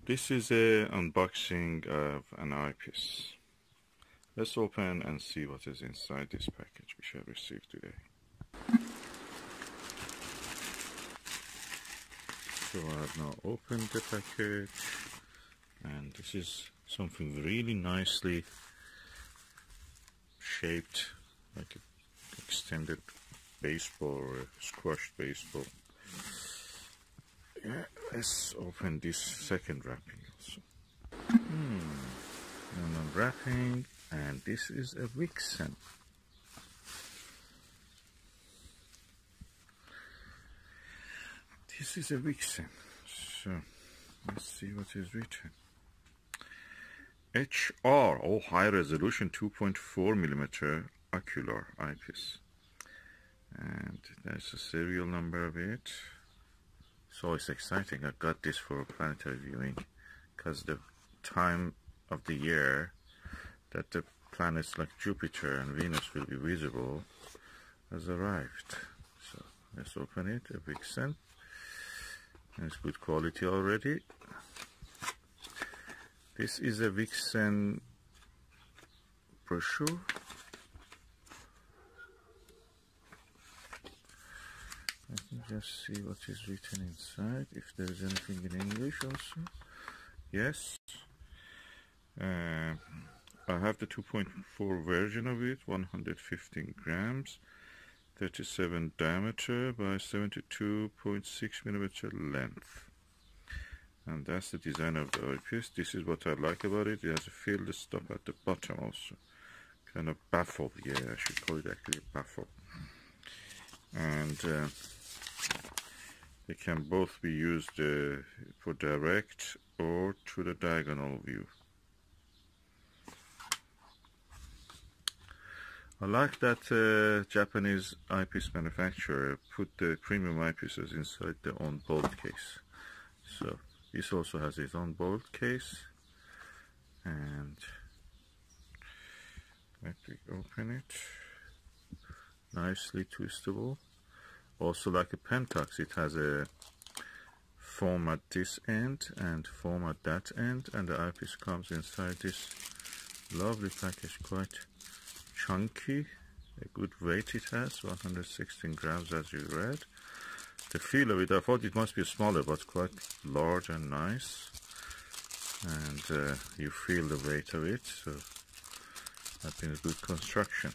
This is a unboxing of an eyepiece. Let's open and see what is inside this package which I received today. So I have now opened the package, and this is something really nicely shaped, like an extended baseball or a squashed baseball. Yeah, let's open this second wrapping also. And unwrapping, and this is a Vixen. This is a Vixen. So let's see what is written. HR, high resolution 2.4mm ocular eyepiece. And there's a serial number of it. So it's exciting. I got this for planetary viewing because the time of the year that the planets like Jupiter and Venus will be visible has arrived. So let's open it. A Vixen. It's good quality already. This is a Vixen brochure. Let me just see what is written inside, if there is anything in English also. Yes. I have the 2.4 version of it, 115 grams, 37 diameter by 72.6mm length. And that's the design of the eyepiece. This is what I like about it. It has a field stop at the bottom also. Kind of baffle, yeah, I should call it actually a baffle. And they can both be used for direct or through the diagonal view. I like that Japanese eyepiece manufacturer put the premium eyepieces inside their own bolt case. So this also has its own bolt case, and let me open it. Nicely twistable. Also, like a Pentax, it has a foam at this end and foam at that end, and the eyepiece comes inside this lovely package, quite chunky. A good weight it has, 116 grams as you read. The feel of it, I thought it must be smaller, but quite large and nice. And you feel the weight of it, so I think it's good construction.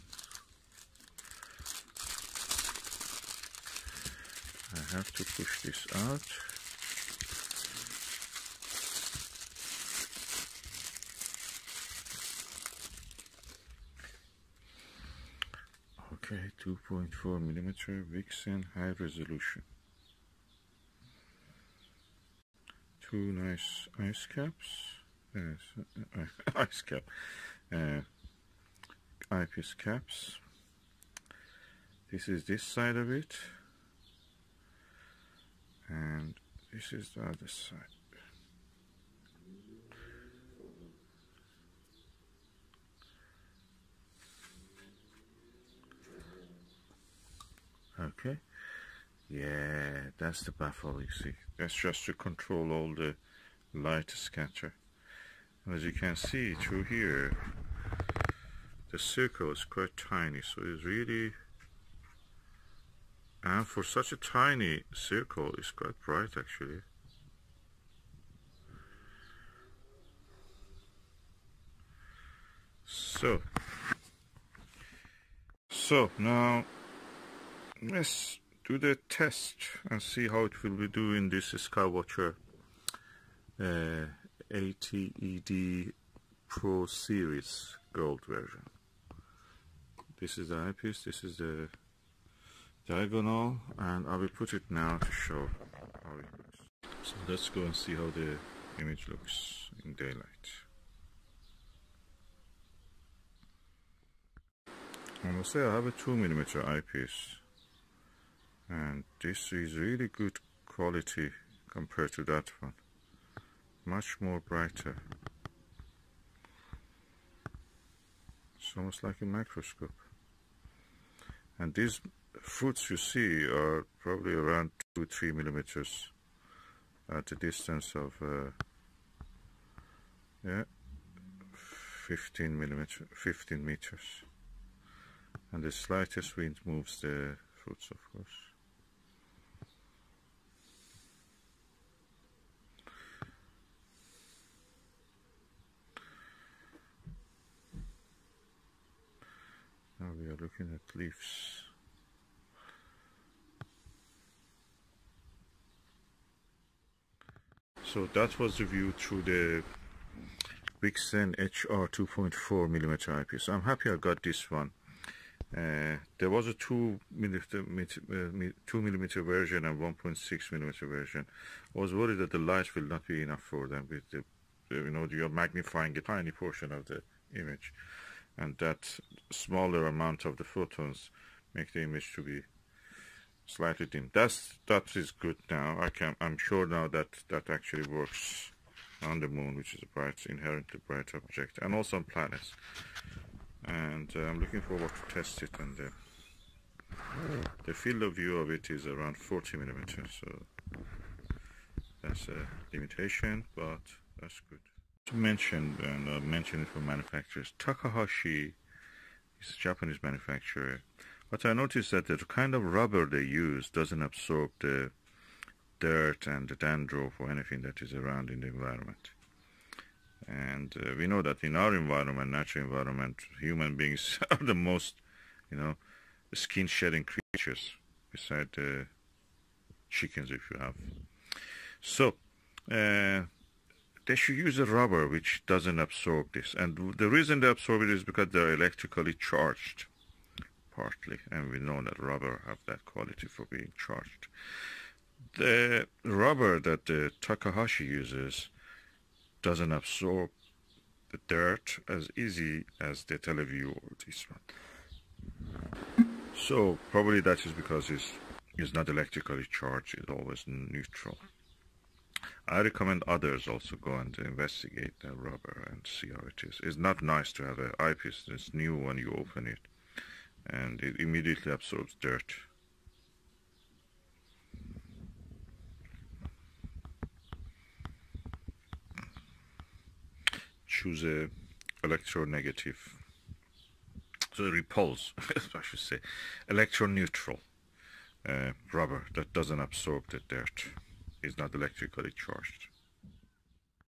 I have to push this out. Okay, 2.4mm Vixen high resolution. Two nice ice caps. Ice cap. Eyepiece caps. This is this side of it. And this is the other side. Okay. Yeah, that's the baffle, you see. That's just to control all the light scatter. And as you can see through here, the circle is quite tiny, so it's really, and for such a tiny circle, it's quite bright actually. So now let's do the test and see how it will be doing this Skywatcher 80 ED Pro Series Gold version. This is the eyepiece, this is the diagonal, and I will put it now to show how it looks. So let's go and see how the image looks in daylight. I must say I have a 2mm eyepiece, and this is really good quality compared to that one. Much more brighter. It's almost like a microscope. And these foots you see are probably around 2-3 millimeters at a distance of Yeah, 15 meters. And the slightest wind moves the fruits, of course. Now we are looking at leaves. So that was the view through the Vixen HR 2.4mm eyepiece. I'm happy I got this one. There was a 2mm version and 1.6mm version. I was worried that the light will not be enough for them with the, you know, you're magnifying a tiny portion of the image, and that smaller amount of the photons make the image to be slightly dim. That is good now. I'm sure now that that actually works on the moon, which is a inherently bright object, and also on planets. And I'm looking forward to test it. And the field of view of it is around 40mm, so that's a limitation, but that's good. To mention, and I'll mention it for manufacturers, Takahashi is a Japanese manufacturer. But I noticed that the kind of rubber they use doesn't absorb the dirt and the dandruff or anything that is around in the environment. And we know that in our environment, natural environment, human beings are the most, you know, skin-shedding creatures, beside the chickens, if you have. So they should use a rubber which doesn't absorb this. And the reason they absorb it is because they're electrically charged, partly, and we know that rubber have that quality for being charged. The rubber that the Takahashi uses doesn't absorb the dirt as easy as the Teleview or this one. So probably that is because it's not electrically charged, it's always neutral. I recommend others also go and investigate the rubber and see how it is. It's not nice to have an eyepiece that's new when you open it, and it immediately absorbs dirt. Choose a electronegative, so repulse, I should say, electroneutral rubber that doesn't absorb the dirt, is not electrically charged.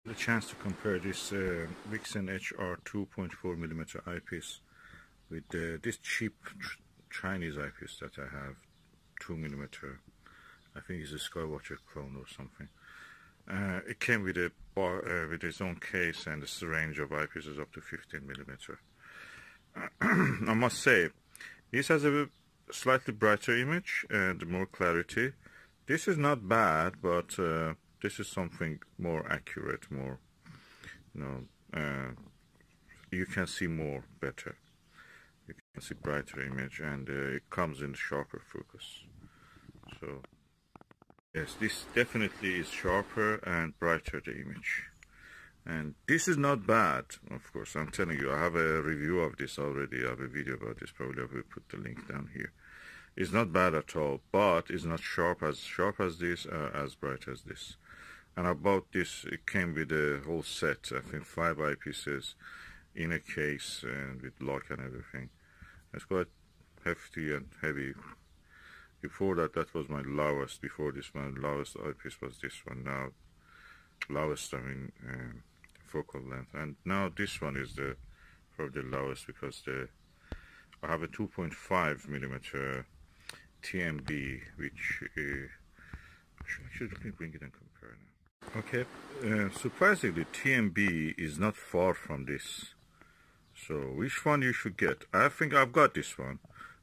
The chance to compare this Vixen HR 2.4mm eyepiece with this cheap Chinese eyepiece that I have, 2mm. I think it's a Skywatcher clone or something. It came with a with its own case, and the range of eyepieces up to 15mm. I must say, this has a slightly brighter image and more clarity. This is not bad, but this is something more accurate, more, you know, you can see more better. You can see brighter image, and it comes in sharper focus. So yes, this definitely is sharper and brighter, the image. And this is not bad, of course. I'm telling you, I have a review of this already. I have a video about this. Probably I will put the link down here. It's not bad at all, but it's not sharp as this, as bright as this. And about this, it came with a whole set. I think 5 eyepieces in a case, and with lock and everything. It's quite hefty and heavy. Before that, that was my lowest. Before this one, lowest eyepiece was this one. Now, lowest, I mean, focal length. And now this one is probably the lowest, because I have a 2.5mm TMB, which actually let me bring it and compare now. Okay, surprisingly, TMB is not far from this. So which one you should get? I think I've got this one.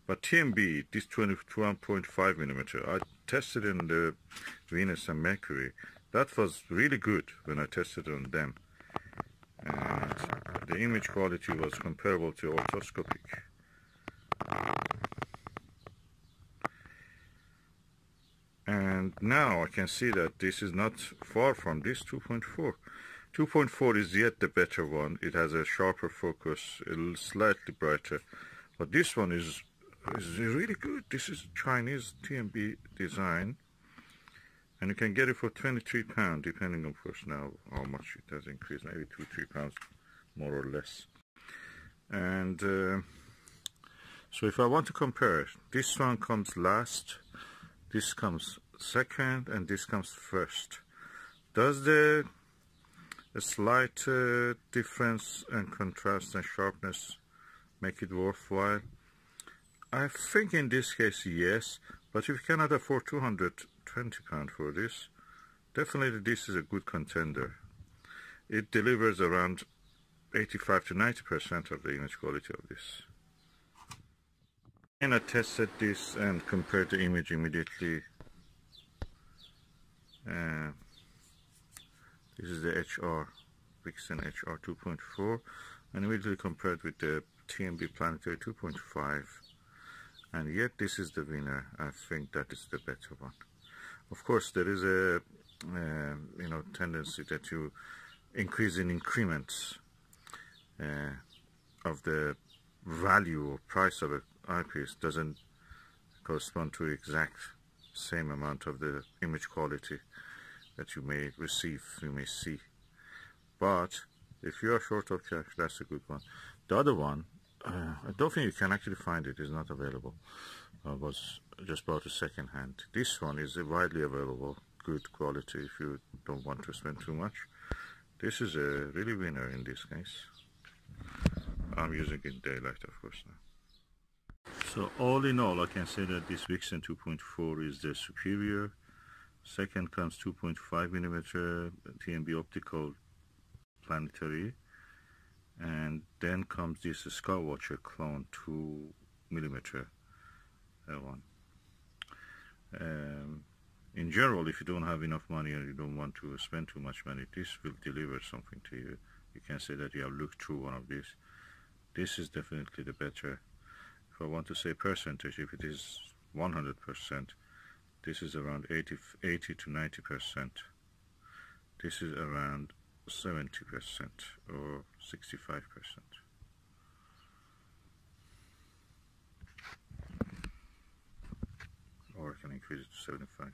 But TMB, this 21.5mm, I tested in the Venus and Mercury. That was really good when I tested on them. And the image quality was comparable to orthoscopic. And now I can see that this is not far from this 2.4. 2.4 is yet the better one. It has a sharper focus, slightly brighter. But this one is really good. This is Chinese TMB design. And you can get it for £23, depending, of course, now how much it has increased, maybe £2-3 more or less. And so if I want to compare, this one comes last, this comes second, and this comes first. Does the slight difference and contrast and sharpness make it worthwhile? I think in this case yes, but if you cannot afford £220 for this, definitely this is a good contender. It delivers around 85 to 90% of the image quality of this. And I tested this and compared the image immediately. This is the HR, Vixen HR 2.4, and immediately compared with the TNB Planetary 2.5. And yet this is the winner. I think that is the better one. Of course, there is a tendency that you increase in increments of the value or price of an eyepiece doesn't correspond to exact same amount of the image quality that you may receive, you may see. But if you are short of cash, that's a good one. The other one, I don't think you can actually find it. It's not available. I was just bought a second hand. This one is widely available, good quality if you don't want to spend too much. This is a really winner in this case. I'm using it in daylight, of course, now. So all in all, I can say that this Vixen 2.4 is the superior. Second comes 2.5mm TNB optical Planetary, and then comes this Skywatcher clone 2mm one. In general, if you don't have enough money and you don't want to spend too much money, this will deliver something to you. You can say that you have looked through one of these. This is definitely the better. If I want to say percentage, if it is 100%, this is around 80 to 90%. This is around 70% or 65%. Or I can increase it to 75.